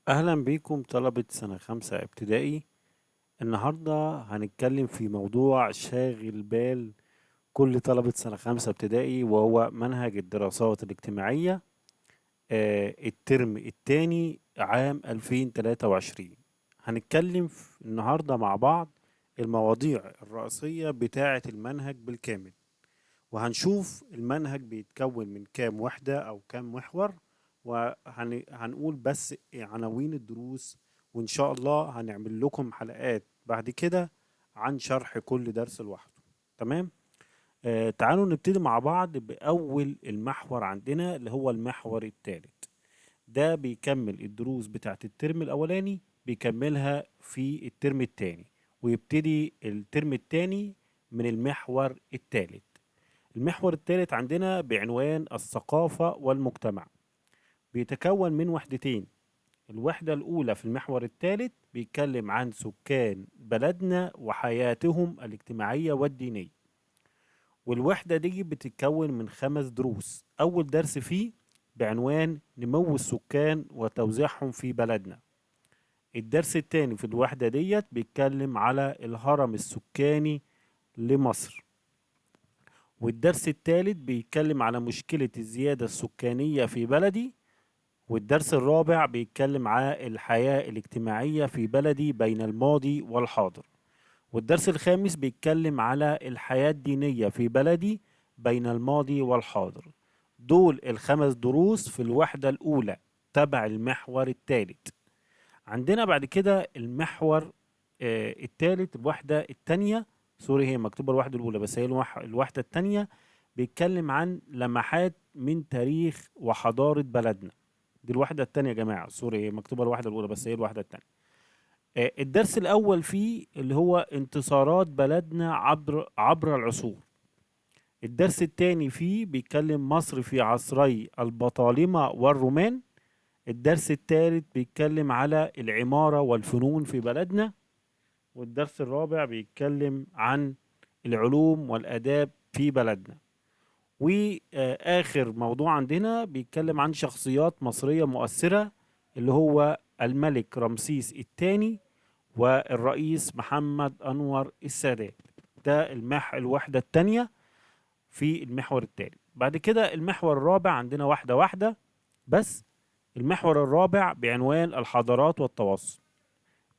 أهلا بيكم طلبة سنة 5 ابتدائي. النهاردة هنتكلم في موضوع شاغل بال كل طلبة سنة 5 ابتدائي، وهو منهج الدراسات الاجتماعية الترم الثاني عام 2023. هنتكلم النهاردة مع بعض المواضيع الرئيسية بتاعة المنهج بالكامل، وهنشوف المنهج بيتكون من كام وحدة أو كام محور، وهنقول بس عناوين الدروس. وإن شاء الله هنعمل لكم حلقات بعد كده عن شرح كل درس لوحده. تمام. تعالوا نبتدي مع بعض بأول المحور عندنا اللي هو المحور الثالث. ده بيكمل الدروس بتاعت الترم الأولاني، بيكملها في الترم الثاني، ويبتدي الترم الثاني من المحور الثالث. المحور الثالث عندنا بعنوان الثقافة والمجتمع، بيتكون من وحدتين. الوحدة الأولى في المحور الثالث بيتكلم عن سكان بلدنا وحياتهم الاجتماعية والدينية، والوحدة دي بتتكون من 5 دروس. أول درس فيه بعنوان نمو السكان وتوزيعهم في بلدنا. الدرس الثاني في الوحدة ديت بيتكلم على الهرم السكاني لمصر. والدرس الثالث بيتكلم على مشكلة الزيادة السكانية في بلدي. والدرس الرابع بيتكلم على الحياة الاجتماعية في بلدي بين الماضي والحاضر. والدرس الخامس بيتكلم على الحياة الدينية في بلدي بين الماضي والحاضر. دول ال5 دروس في الوحدة الأولى تبع المحور الثالث. عندنا بعد كده المحور الثالث، الوحدة الثانية. سوري، هي مكتوبة الوحدة الأولى بس هي الوحدة الثانية. بيتكلم عن لمحات من تاريخ وحضارة بلدنا. دي الوحدة الثانية يا جماعة، سوري هي مكتوبة الوحدة الأولى بس هي الوحدة الثانية. الدرس الأول فيه اللي هو انتصارات بلدنا عبر العصور. الدرس الثاني فيه بيتكلم مصر في عصري البطالمة والرومان. الدرس الثالث بيتكلم على العمارة والفنون في بلدنا. والدرس الرابع بيتكلم عن العلوم والآداب في بلدنا. وآخر موضوع عندنا بيتكلم عن شخصيات مصرية مؤثرة، اللي هو الملك رمسيس الثاني والرئيس محمد أنور السادات. ده الوحدة الثانية في المحور الثالث. بعد كده المحور الرابع عندنا واحدة واحدة بس. المحور الرابع بعنوان الحضارات والتواصل،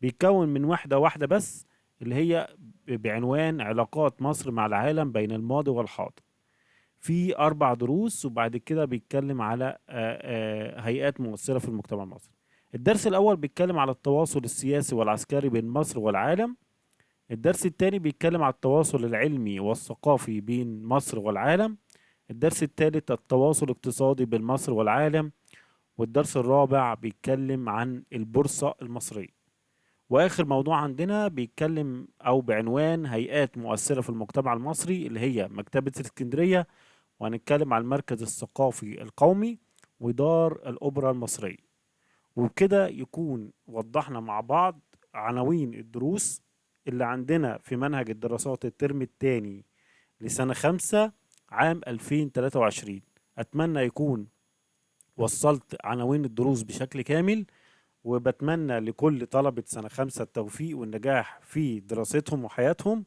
بيتكون من وحدة واحدة بس اللي هي بعنوان علاقات مصر مع العالم بين الماضي والحاضر. في 4 دروس، وبعد كده بيتكلم على هيئات مؤثرة في المجتمع المصري. الدرس الأول بيتكلم على التواصل السياسي والعسكري بين مصر والعالم. الدرس الثاني بيتكلم على التواصل العلمي والثقافي بين مصر والعالم. الدرس الثالث التواصل الاقتصادي بين مصر والعالم. والدرس الرابع بيتكلم عن البورصة المصرية. واخر موضوع عندنا بيتكلم او بعنوان هيئات مؤثرة في المجتمع المصري اللي هي مكتبة الاسكندرية، وهنتكلم عن المركز الثقافي القومي ودار الأوبرا المصرية. وبكده يكون وضحنا مع بعض عناوين الدروس اللي عندنا في منهج الدراسات الترم الثاني لسنة 5 عام 2023. أتمنى يكون وصلت عناوين الدروس بشكل كامل، وبتمنى لكل طلبة سنة 5 التوفيق والنجاح في دراستهم وحياتهم.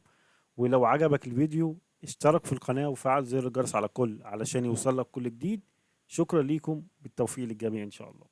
ولو عجبك الفيديو اشترك في القناة وفعل زر الجرس على كل علشان يوصلك كل جديد. شكرا ليكم، بالتوفيق للجميع إن شاء الله.